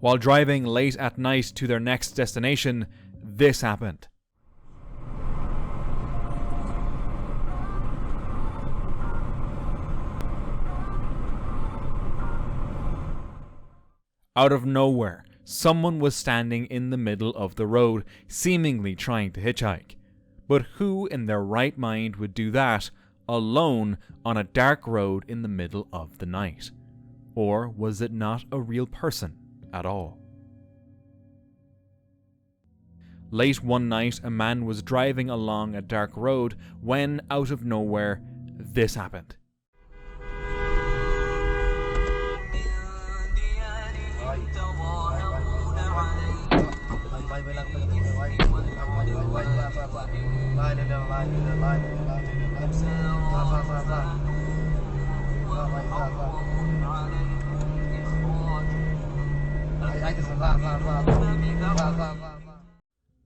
While driving late at night to their next destination, this happened. Out of nowhere, someone was standing in the middle of the road, seemingly trying to hitchhike. But who in their right mind would do that alone on a dark road in the middle of the night? Or was it not a real person at all? Late one night, a man was driving along a dark road when, out of nowhere, this happened.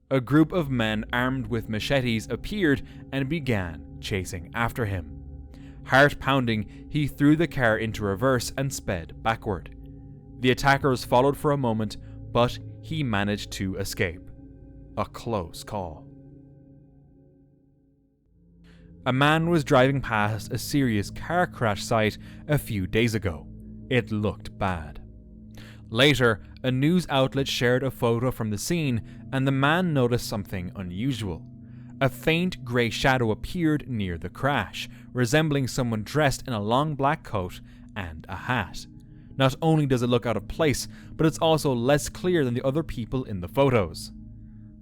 A group of men armed with machetes appeared and began chasing after him. Heart pounding, he threw the car into reverse and sped backward. The attackers followed for a moment, but he managed to escape. A close call. A man was driving past a serious car crash site a few days ago. It looked bad. Later, a news outlet shared a photo from the scene, and the man noticed something unusual. A faint grey shadow appeared near the crash, resembling someone dressed in a long black coat and a hat. Not only does it look out of place, but it's also less clear than the other people in the photos.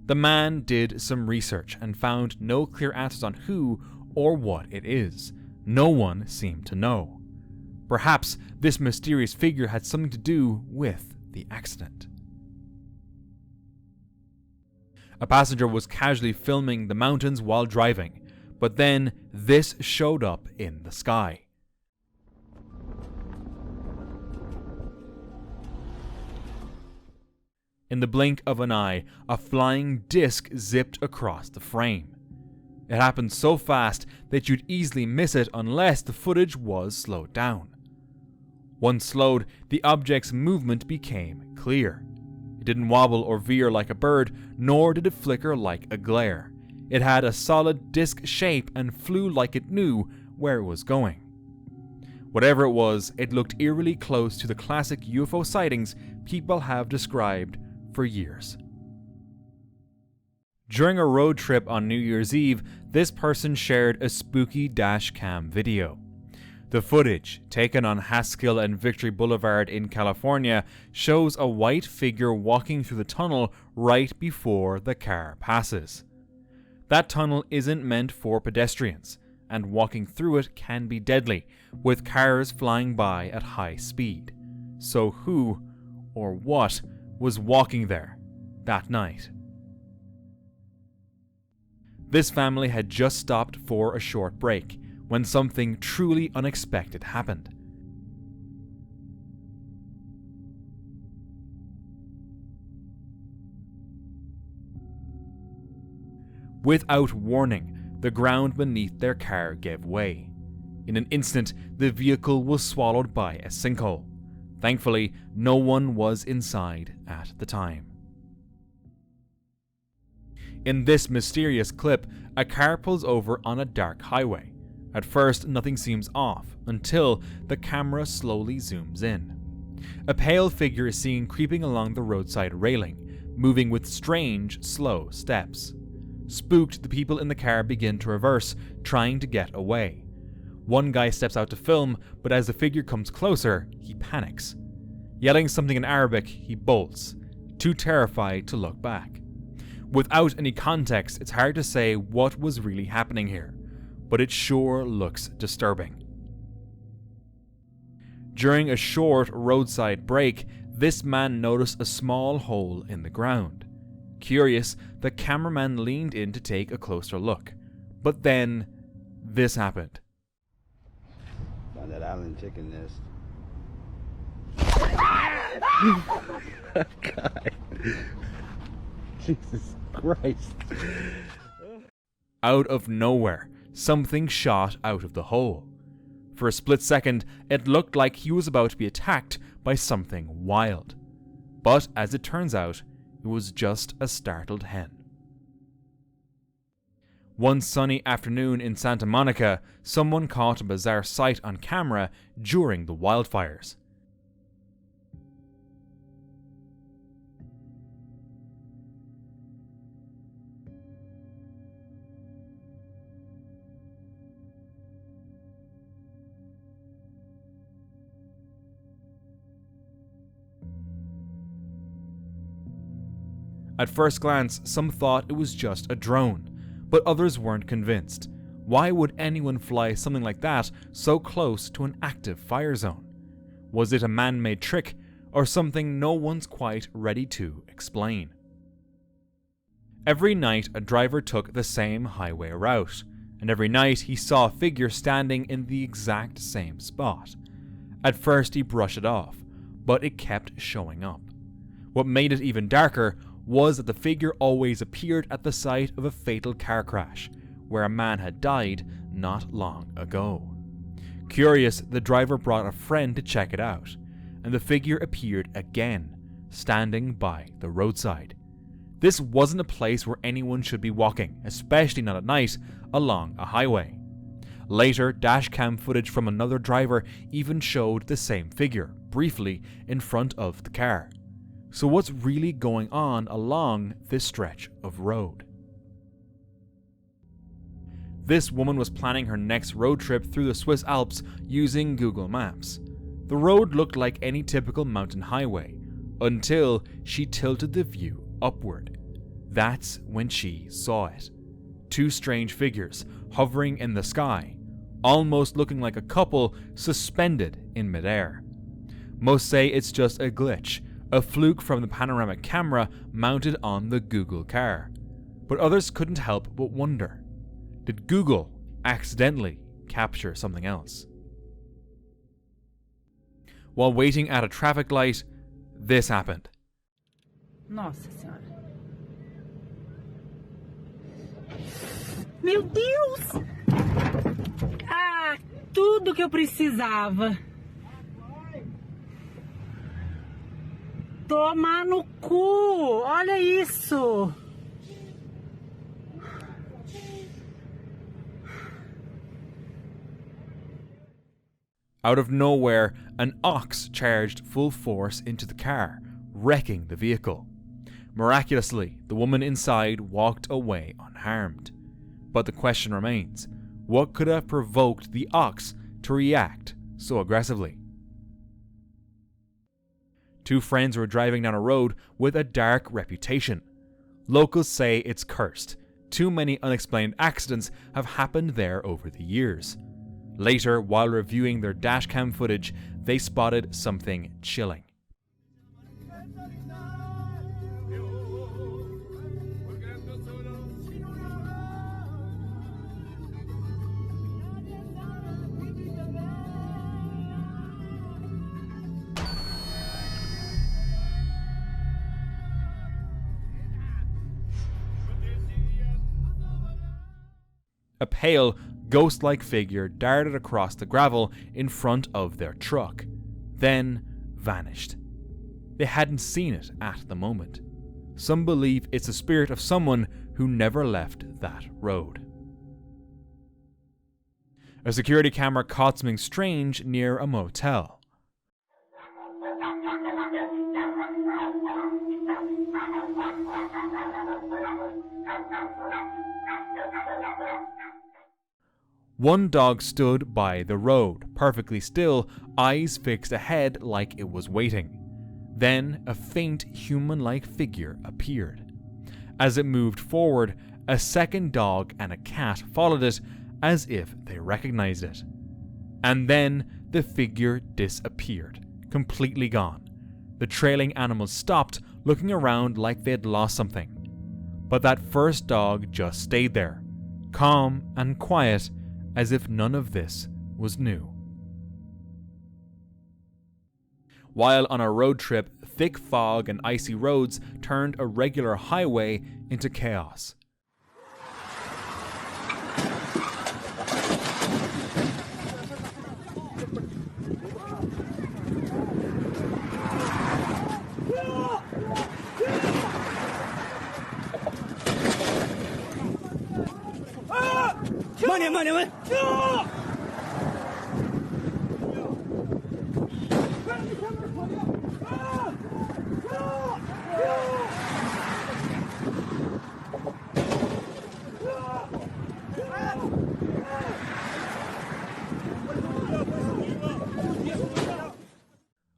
The man did some research and found no clear answers on who or what it is. No one seemed to know. Perhaps this mysterious figure had something to do with the accident. A passenger was casually filming the mountains while driving, but then this showed up in the sky. In the blink of an eye, a flying disc zipped across the frame. It happened so fast that you'd easily miss it unless the footage was slowed down. Once slowed, the object's movement became clear. It didn't wobble or veer like a bird, nor did it flicker like a glare. It had a solid disc shape and flew like it knew where it was going. Whatever it was, it looked eerily close to the classic UFO sightings people have described for years. During a road trip on New Year's Eve, this person shared a spooky dash cam video. The footage, taken on Haskell and Victory Boulevard in California, shows a white figure walking through the tunnel right before the car passes. That tunnel isn't meant for pedestrians, and walking through it can be deadly, with cars flying by at high speed. So who, or what, was walking there that night? This family had just stopped for a short break when something truly unexpected happened. Without warning, the ground beneath their car gave way. In an instant, the vehicle was swallowed by a sinkhole. Thankfully, no one was inside at the time. In this mysterious clip, a car pulls over on a dark highway. At first, nothing seems off, until the camera slowly zooms in. A pale figure is seen creeping along the roadside railing, moving with strange, slow steps. Spooked, the people in the car begin to reverse, trying to get away. One guy steps out to film, but as the figure comes closer, he panics. Yelling something in Arabic, he bolts, too terrified to look back. Without any context, it's hard to say what was really happening here, but it sure looks disturbing. During a short roadside break, this man noticed a small hole in the ground. Curious, the cameraman leaned in to take a closer look. But then, this happened. Found that island chicken nest. God. Jesus Christ. Out of nowhere, something shot out of the hole. For a split second, it looked like he was about to be attacked by something wild. But as it turns out, it was just a startled hen. One sunny afternoon in Santa Monica, someone caught a bizarre sight on camera during the wildfires. At first glance, some thought it was just a drone, but others weren't convinced. Why would anyone fly something like that so close to an active fire zone? Was it a man-made trick, or something no one's quite ready to explain? Every night a driver took the same highway route, and every night he saw a figure standing in the exact same spot. At first he brushed it off, but it kept showing up. What made it even darker was that the figure always appeared at the site of a fatal car crash, where a man had died not long ago. Curious, the driver brought a friend to check it out, and the figure appeared again, standing by the roadside. This wasn't a place where anyone should be walking, especially not at night, along a highway. Later, dashcam footage from another driver even showed the same figure, briefly, in front of the car. So what's really going on along this stretch of road? This woman was planning her next road trip through the Swiss Alps using Google Maps. The road looked like any typical mountain highway, until she tilted the view upward. That's when she saw it. Two strange figures hovering in the sky, almost looking like a couple suspended in midair. Most say it's just a glitch, a fluke from the panoramic camera mounted on the Google car. But others couldn't help but wonder, did Google accidentally capture something else? While waiting at a traffic light, this happened. Nossa Senhora. Meu Deus! Ah, tudo que eu precisava. Tomar no cu! Olha isso! Out of nowhere, an ox charged full force into the car, wrecking the vehicle. Miraculously, the woman inside walked away unharmed. But the question remains, what could have provoked the ox to react so aggressively? Two friends were driving down a road with a dark reputation. Locals say it's cursed. Too many unexplained accidents have happened there over the years. Later, while reviewing their dashcam footage, they spotted something chilling. A pale, ghost-like figure darted across the gravel in front of their truck, then vanished. They hadn't seen it at the moment. Some believe it's the spirit of someone who never left that road. A security camera caught something strange near a motel. One dog stood by the road, perfectly still, eyes fixed ahead like it was waiting. Then a faint human-like figure appeared. As it moved forward, a second dog and a cat followed it as if they recognized it. And then the figure disappeared, completely gone. The trailing animals stopped, looking around like they'd lost something. But that first dog just stayed there, calm and quiet, as if none of this was new. While on a road trip, thick fog and icy roads turned a regular highway into chaos.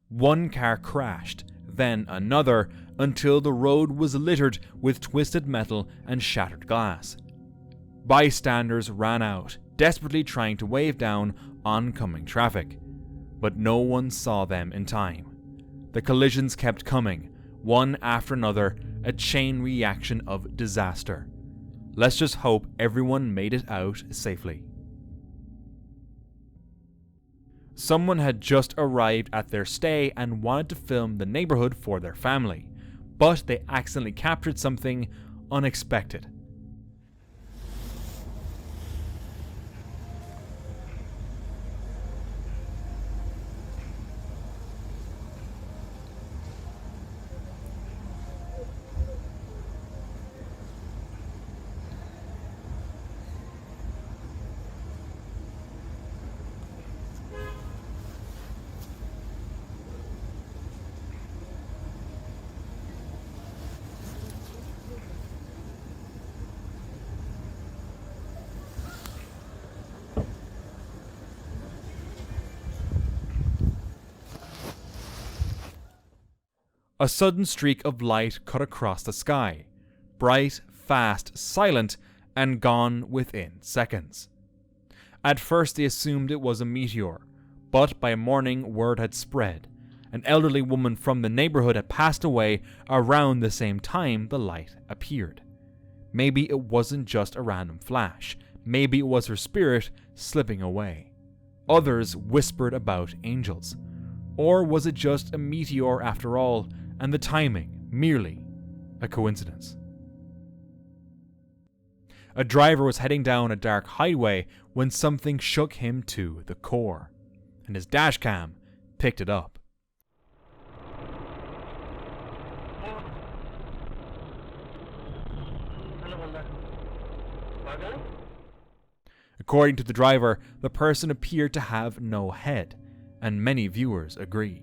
One car crashed, then another, until the road was littered with twisted metal and shattered glass. Bystanders ran out, desperately trying to wave down oncoming traffic, but no one saw them in time. The collisions kept coming, one after another, a chain reaction of disaster. Let's just hope everyone made it out safely. Someone had just arrived at their stay and wanted to film the neighborhood for their family, but they accidentally captured something unexpected. A sudden streak of light cut across the sky, bright, fast, silent, and gone within seconds. At first they assumed it was a meteor, but by morning word had spread. An elderly woman from the neighborhood had passed away around the same time the light appeared. Maybe it wasn't just a random flash, maybe it was her spirit slipping away. Others whispered about angels. Or was it just a meteor after all, and the timing merely a coincidence? A driver was heading down a dark highway when something shook him to the core, and his dashcam picked it up. According to the driver, the person appeared to have no head, and many viewers agree.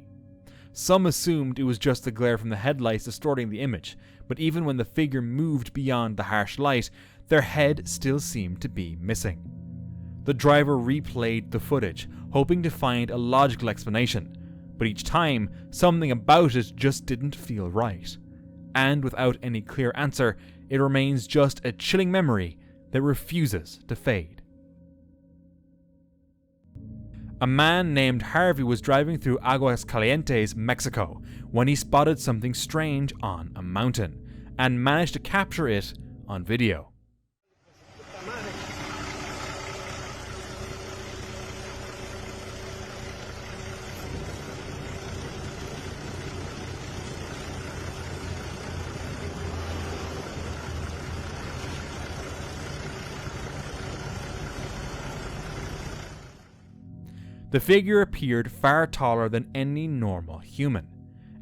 Some assumed it was just the glare from the headlights distorting the image, but even when the figure moved beyond the harsh light, their head still seemed to be missing. The driver replayed the footage, hoping to find a logical explanation, but each time, something about it just didn't feel right. And without any clear answer, it remains just a chilling memory that refuses to fade. A man named Harvey was driving through Aguascalientes, Mexico, when he spotted something strange on a mountain, and managed to capture it on video. The figure appeared far taller than any normal human,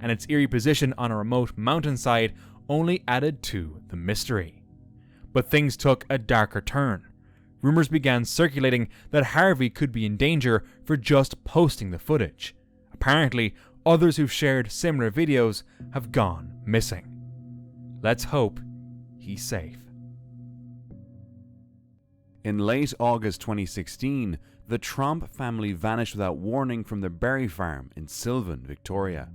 and its eerie position on a remote mountainside only added to the mystery. But things took a darker turn. Rumors began circulating that Harvey could be in danger for just posting the footage. Apparently, others who've shared similar videos have gone missing. Let's hope he's safe. In late August 2016, the Tromp family vanished without warning from their berry farm in Sylvan, Victoria.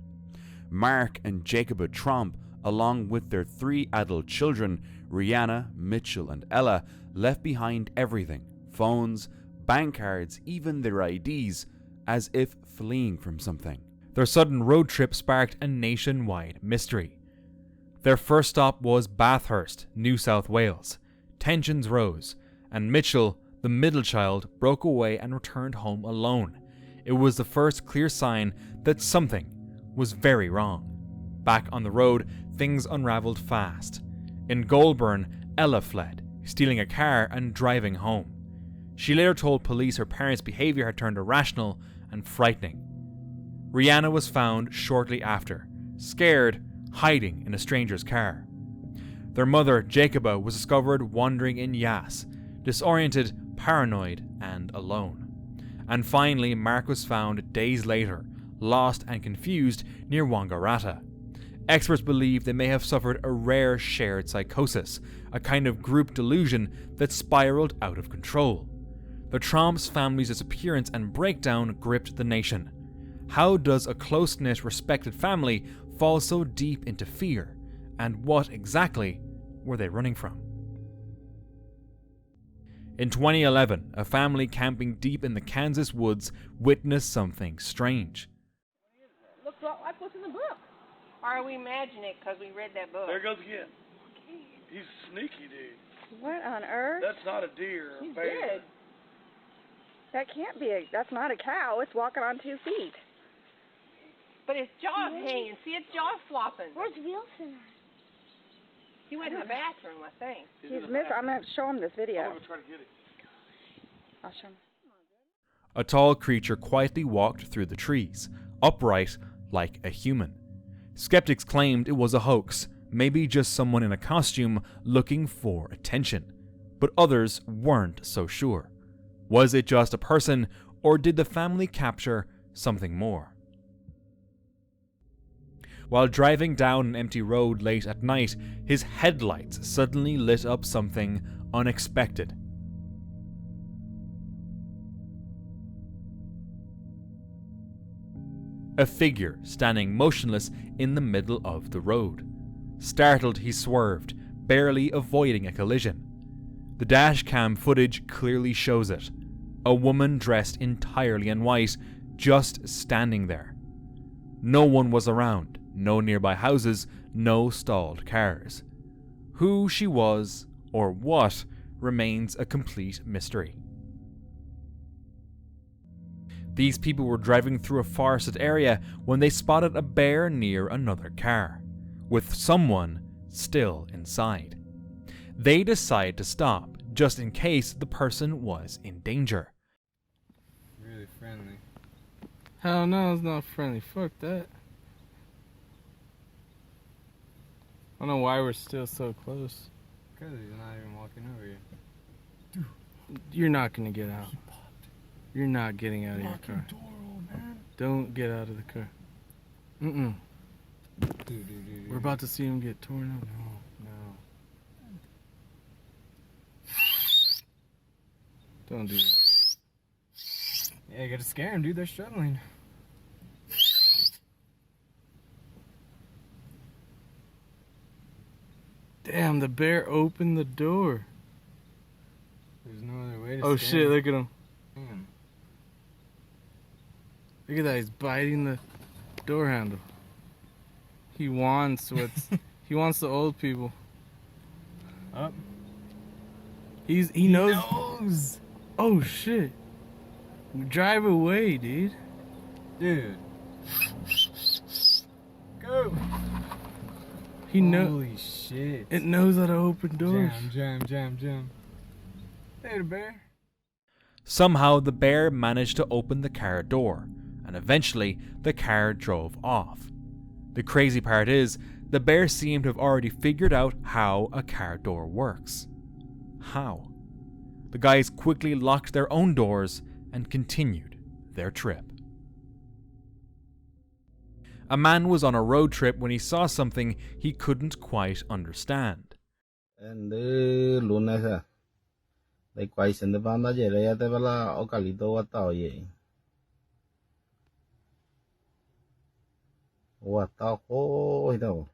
Mark and Jacoba Tromp, along with their 3 adult children, Rihanna, Mitchell and Ella, left behind everything: phones, bank cards, even their IDs, as if fleeing from something. Their sudden road trip sparked a nationwide mystery. Their first stop was Bathurst, New South Wales. Tensions rose, and Mitchell, the middle child, broke away and returned home alone. It was the first clear sign that something was very wrong. Back on the road, things unraveled fast. In Goulburn, Ella fled, stealing a car and driving home. She later told police her parents' behaviour had turned irrational and frightening. Rihanna was found shortly after, scared, hiding in a stranger's car. Their mother, Jacoba, was discovered wandering in Yass, disoriented, paranoid and alone. And finally, Mark was found days later, lost and confused near Wangaratta. Experts believe they may have suffered a rare shared psychosis, a kind of group delusion that spiraled out of control. The Tromp's family's disappearance and breakdown gripped the nation. How does a close-knit, respected family fall so deep into fear? And what exactly were they running from? In 2011, a family camping deep in the Kansas woods witnessed something strange. Looks like what's in the book. Or are we imagining it because we read that book? There goes again. He's a sneaky dude. What on earth? That's not a deer or a He's bear. dead. That can't be that's not a cow. It's walking on 2 feet. But his jaw's hanging. See, his jaw's flopping. Where's Wilson? He went to the bathroom, I think. He's missing. I'm going to show him this video. I'm going to try to get it. I'll show him. A tall creature quietly walked through the trees, upright like a human. Skeptics claimed it was a hoax, maybe just someone in a costume looking for attention. But others weren't so sure. Was it just a person, or did the family capture something more? While driving down an empty road late at night, his headlights suddenly lit up something unexpected. A figure standing motionless in the middle of the road. Startled, he swerved, barely avoiding a collision. The dashcam footage clearly shows it. A woman dressed entirely in white, just standing there. No one was around, no nearby houses, no stalled cars. Who she was, or what, remains a complete mystery. These people were driving through a forested area when they spotted a bear near another car, with someone still inside. They decided to stop, just in case the person was in danger. Really friendly. Hell no, it's not friendly. Fuck that. I don't know why we're still so close. Because he's not even walking over here. Dude. You're not gonna get out. You're not getting out of your car. Door, old man. Don't get out of the car. Dude. We're about to see him get torn up. No. Don't do that. Yeah, you gotta scare him, dude. They're struggling. Damn, the bear opened the door. There's no other way to Oh scare shit, him. look at him. Damn. Look at that, he's biting the door handle. He wants what's he wants the old people. Up. He knows. Oh shit. Drive away, dude. Dude. Go. He knows. Holy shit. It knows how to open doors. Jam. Hey, the bear. Somehow the bear managed to open the car door, and eventually the car drove off. The crazy part is, the bear seemed to have already figured out how a car door works. How? The guys quickly locked their own doors and continued their trip. A man was on a road trip when he saw something he couldn't quite understand. And the lunes, they quite send the banda jere te bala o calito watao ye. Watao ho ito.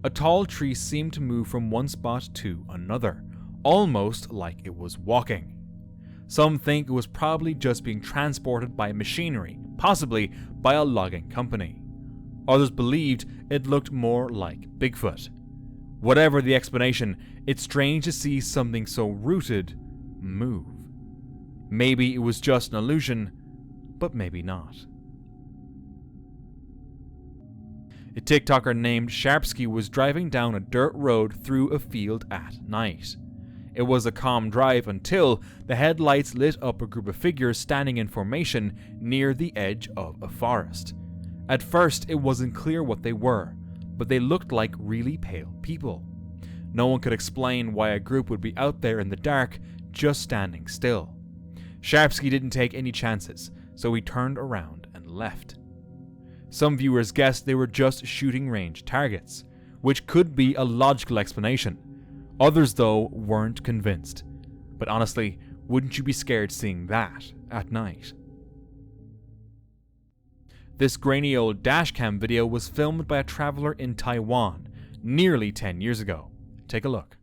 A tall tree seemed to move from one spot to another, almost like it was walking. Some think it was probably just being transported by machinery, possibly by a logging company. Others believed it looked more like Bigfoot. Whatever the explanation, it's strange to see something so rooted move. Maybe it was just an illusion, but maybe not. A TikToker named Sharpsky was driving down a dirt road through a field at night. It was a calm drive until the headlights lit up a group of figures standing in formation near the edge of a forest. At first, it wasn't clear what they were, but they looked like really pale people. No one could explain why a group would be out there in the dark just standing still. Sharpsky didn't take any chances, so he turned around and left. Some viewers guessed they were just shooting range targets, which could be a logical explanation. Others, though, weren't convinced. But honestly, wouldn't you be scared seeing that at night? This grainy old dashcam video was filmed by a traveler in Taiwan nearly 10 years ago. Take a look.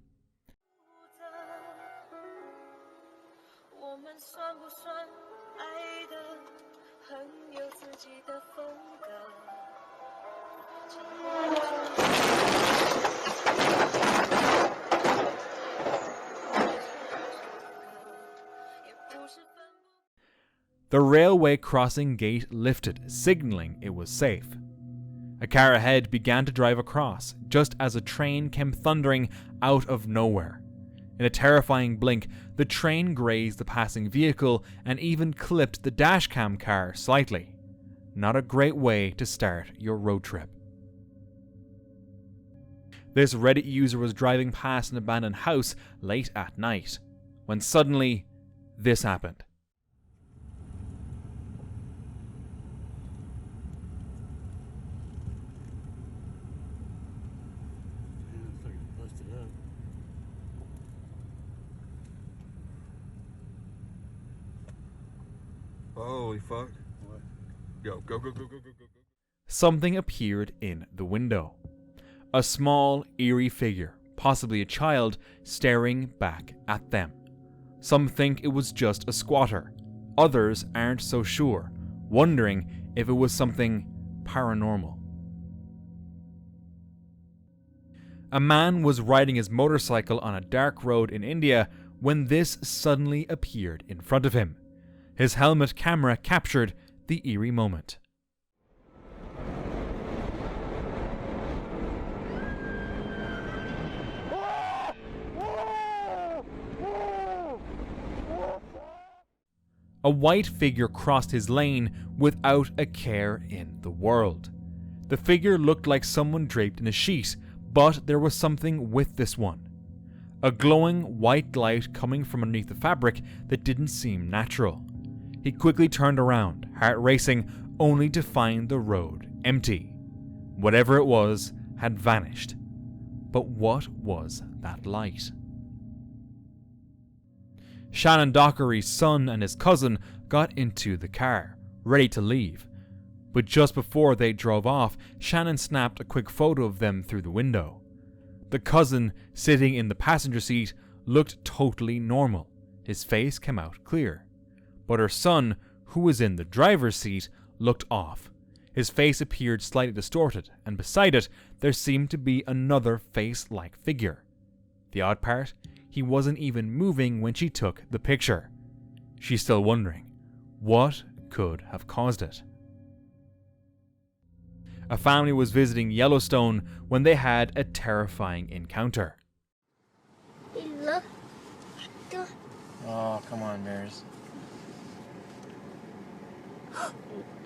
The railway crossing gate lifted, signaling it was safe. A car ahead began to drive across, just as a train came thundering out of nowhere. In a terrifying blink, the train grazed the passing vehicle and even clipped the dashcam car slightly. Not a great way to start your road trip. This Reddit user was driving past an abandoned house late at night, when suddenly, this happened. Holy fuck. What? Go. Something appeared in the window. A small, eerie figure, possibly a child, staring back at them. Some think it was just a squatter. Others aren't so sure, wondering if it was something paranormal. A man was riding his motorcycle on a dark road in India when this suddenly appeared in front of him. His helmet camera captured the eerie moment. A white figure crossed his lane without a care in the world. The figure looked like someone draped in a sheet, but there was something with this one. A glowing white light coming from underneath the fabric that didn't seem natural. He quickly turned around, heart racing, only to find the road empty. Whatever it was had vanished. But what was that light? Shannon Dockery's son and his cousin got into the car, ready to leave. But just before they drove off, Shannon snapped a quick photo of them through the window. The cousin, sitting in the passenger seat, looked totally normal. His face came out clear. But her son, who was in the driver's seat, looked off. His face appeared slightly distorted, and beside it, there seemed to be another face-like figure. The odd part? He wasn't even moving when she took the picture. She's still wondering, what could have caused it? A family was visiting Yellowstone when they had a terrifying encounter. Oh, come on, bears. Oh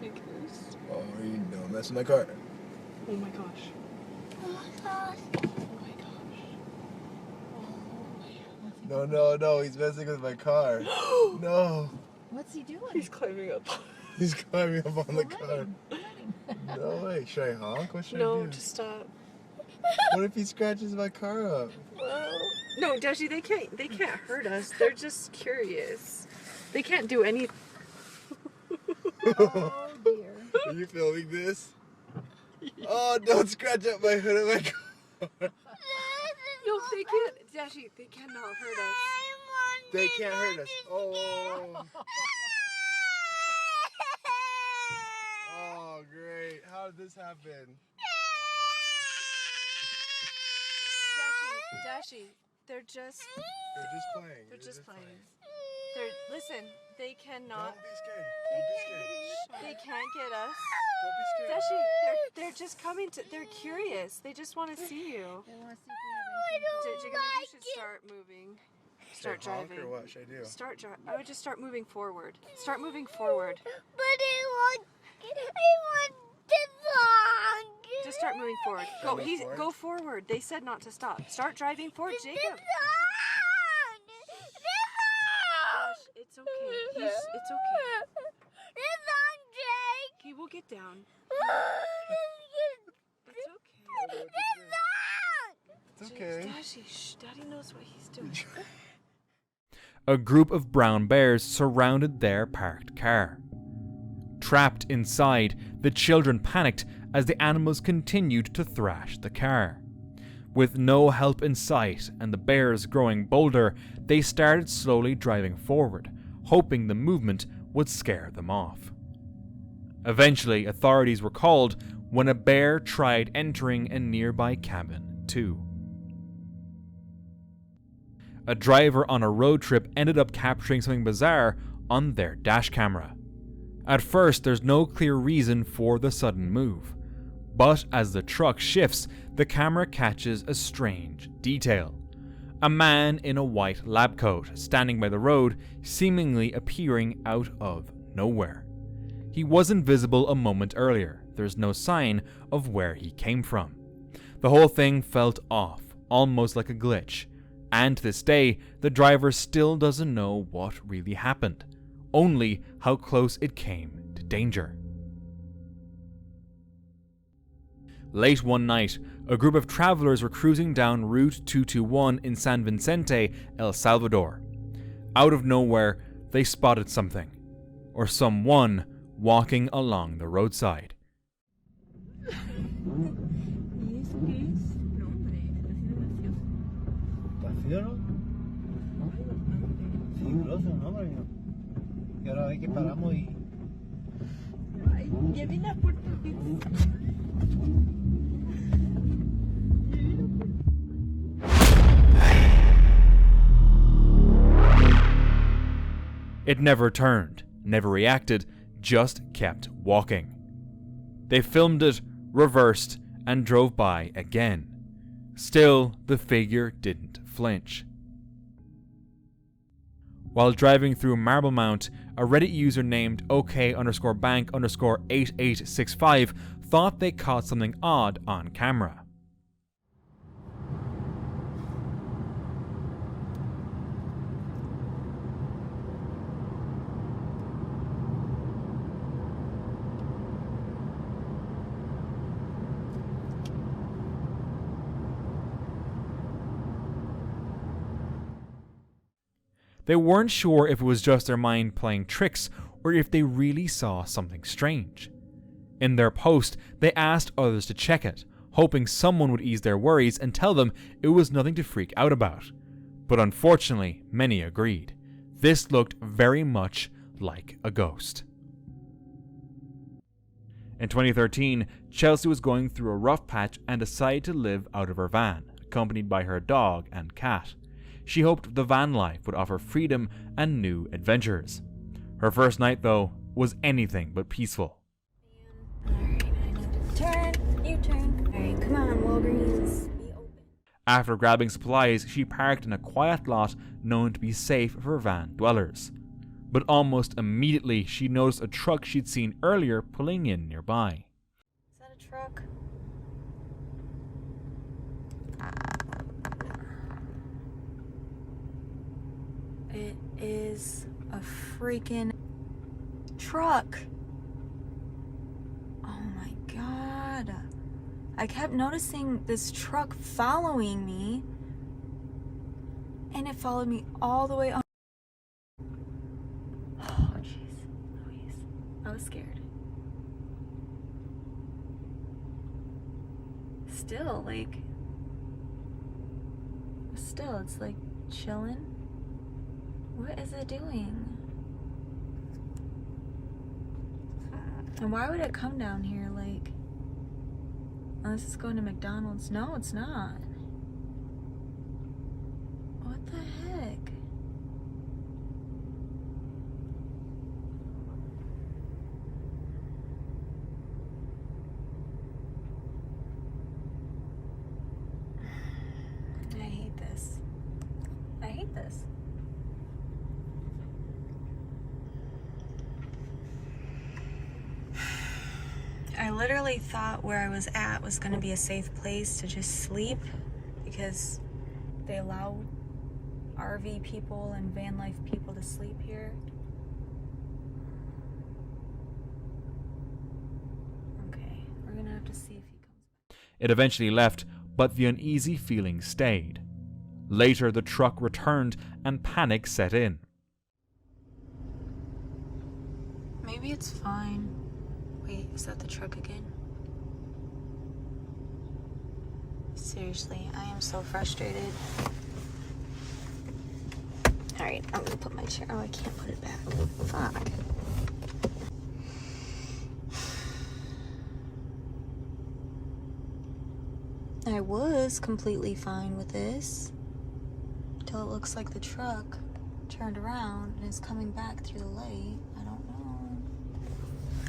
my goodness. Oh, what are you doing? Messing my car. Oh my gosh. Oh my gosh. Oh my gosh. No, he's messing with my car. No. What's he doing? He's climbing up. He's climbing up on the car. No way. Should I honk? What should I do? No, just stop. What if he scratches my car up? Well, no, Dashi, they can't hurt us. They're just curious. They can't do anything. Oh dear. Are you filming this? Oh, don't scratch up my hood of my car. No, they can't. Dashi, they cannot hurt us. They can't hurt us. Oh. Oh, great. How did this happen? Dashi, they're just playing. They're just playing. Listen, they cannot. Don't be scared. Don't be scared. They can't get us. Don't be scared. Dashi, they're just coming to. They're curious. They just want to see you. They want to see if we have anything. You should start moving. Start driving. Or what should I do? I would just start moving forward. Start moving forward. But I want the song. Just start moving forward. Go forward. They said not to stop. Start driving forward, Jacob. okay. It's okay. It's on Jake. Okay, we'll get down. It's okay. It's okay. Daddy, shh. Daddy knows what he's doing. A group of brown bears surrounded their parked car. Trapped inside, the children panicked as the animals continued to thrash the car. With no help in sight and the bears growing bolder, they started slowly driving forward, hoping the movement would scare them off. Eventually, authorities were called when a bear tried entering a nearby cabin, too. A driver on a road trip ended up capturing something bizarre on their dash camera. At first, there's no clear reason for the sudden move, but as the truck shifts, the camera catches a strange detail. A man in a white lab coat standing by the road, seemingly appearing out of nowhere. He wasn't visible a moment earlier. There's no sign of where he came from. The whole thing felt off, almost like a glitch. And to this day, the driver still doesn't know what really happened, only how close it came to danger. Late one night, a group of travelers were cruising down Route 221 in San Vicente, El Salvador. Out of nowhere, they spotted something, or someone, walking along the roadside. Y ahora ve que paramos y... Ay, ya vine a Puerto Rico. It never turned, never reacted, just kept walking. They filmed it, reversed, and drove by again. Still, the figure didn't flinch. While driving through Marblemount, a Reddit user named OK_bank_8865 thought they caught something odd on camera. They weren't sure if it was just their mind playing tricks or if they really saw something strange. In their post, they asked others to check it, hoping someone would ease their worries and tell them it was nothing to freak out about. But unfortunately, many agreed. This looked very much like a ghost. In 2013, Chelsea was going through a rough patch and decided to live out of her van, accompanied by her dog and cat. She hoped the van life would offer freedom and new adventures. Her first night, though, was anything but peaceful. Alright, I need to turn. You turn. Alright, come on, Walgreens. Be open. After grabbing supplies, she parked in a quiet lot known to be safe for van dwellers. But almost immediately, she noticed a truck she'd seen earlier pulling in nearby. Is that a truck? It is a freaking truck. Oh my god. I kept noticing this truck following me, and it followed me all the way on. Oh jeez, Louise. I was scared. Still, it's like chilling. What is it doing? And why would it come down here, unless it's going to McDonald's? No, it's not. What the heck? I hate this. I hate this. I literally thought where I was at was going to be a safe place to just sleep because they allow RV people and van life people to sleep here. Okay, we're gonna have to see if he comes back. It eventually left, but the uneasy feeling stayed. Later, the truck returned and panic set in. Maybe it's fine. Wait, is that the truck again? Seriously, I am so frustrated. Alright, I'm gonna put my chair. Oh, I can't put it back. Fuck. I was completely fine with this. Till it looks like the truck turned around and is coming back through the light. I don't know.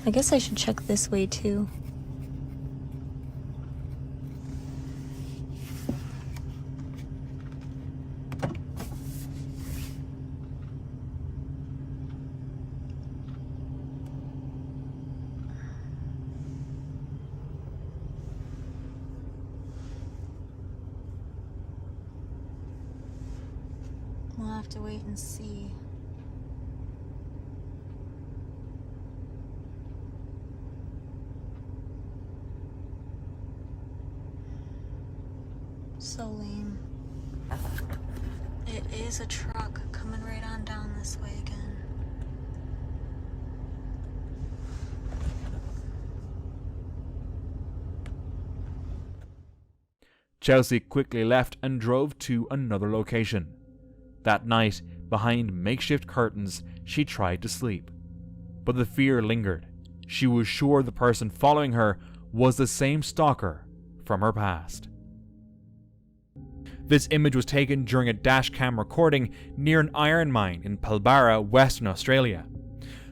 I guess I should check this way too. We'll have to wait and see. So lame. It is a truck coming right on down this way again. Chelsea quickly left and drove to another location. That night, behind makeshift curtains, she tried to sleep. But the fear lingered. She was sure the person following her was the same stalker from her past. This image was taken during a dashcam recording near an iron mine in Pilbara, Western Australia.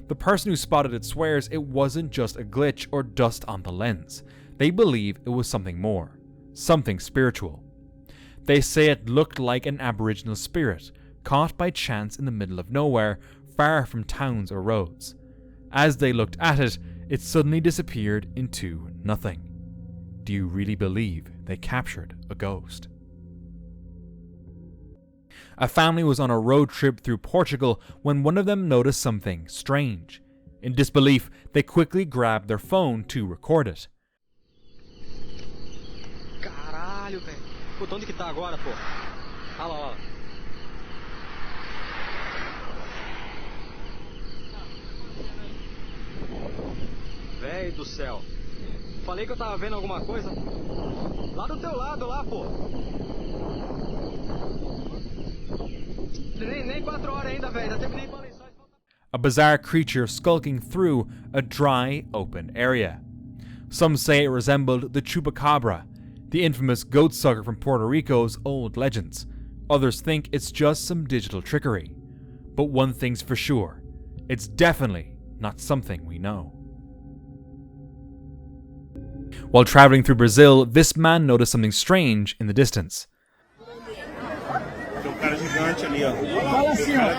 The person who spotted it swears it wasn't just a glitch or dust on the lens. They believe it was something more, something spiritual. They say it looked like an Aboriginal spirit, caught by chance in the middle of nowhere, far from towns or roads. As they looked at it, it suddenly disappeared into nothing. Do you really believe they captured a ghost? A family was on a road trip through Portugal when one of them noticed something strange. In disbelief, they quickly grabbed their phone to record it. Caralho, velho. Puta, onde que tá agora, pô? Olha lá, ó. Véi do céu. Falei que eu tava vendo alguma coisa. Lá do teu lado, lá, pô. Nem 4 horas ainda, velho. Não teve nem pra lençóis. A bizarre creature skulking through a dry, open area. Some say it resembled the Chupacabra, the infamous goat sucker from Puerto Rico's old legends. Others think it's just some digital trickery. But one thing's for sure, it's definitely not something we know. While traveling through Brazil, this man noticed something strange in the distance. Fala assim, ó,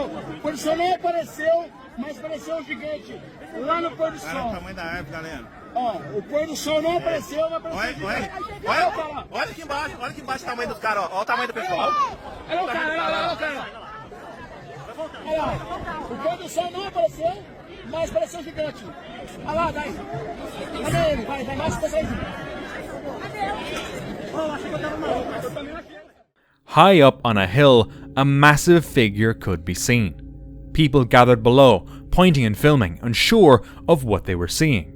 o pôr do sol nem apareceu, mas apareceu um gigante lá no pôr do sol. Olha o tamanho da árvore, galera. Ó, o pôr do sol não apareceu, vai aparecer. Olha aqui embaixo o tamanho dos caras, ó. Olha o tamanho do pessoal. Olha o cara. Olha lá, o pôr do sol não apareceu, mas apareceu um gigante. Olha lá, vai. Cadê ele? Vai mais pra vocês. Ó, acho que eu tava maluco, mas eu também aqui. High up on a hill, a massive figure could be seen. People gathered below, pointing and filming, unsure of what they were seeing.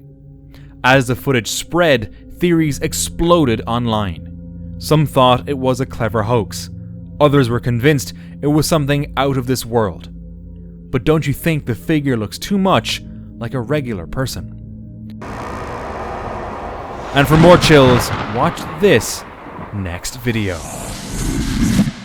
As the footage spread, theories exploded online. Some thought it was a clever hoax. Others were convinced it was something out of this world. But don't you think the figure looks too much like a regular person? And for more chills, watch this next video.